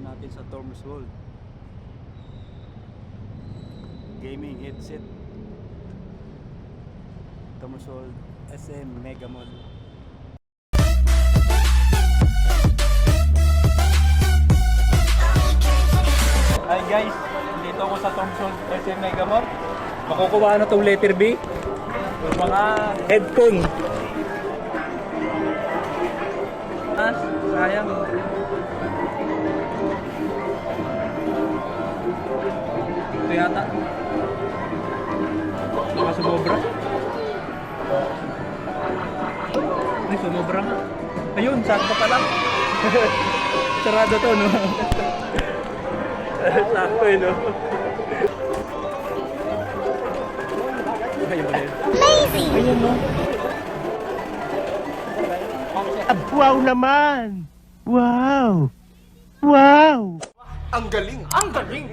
natin sa Torms World. Gaming headset. Torms World SM Mega Mall. Hi guys, dito ako sa Torms World SM Mega Mall. Makukuha na tong letter B. Yung mga headphone. Sayang. Ito yata. Baka sumobra. Ay, sumobra nga. Ayun, sakto pa lang. Sarado to, no? Sakto eh, no? Amazing! Ayun, no? Wow naman! Wow! Wow! Ang galing! Ang galing!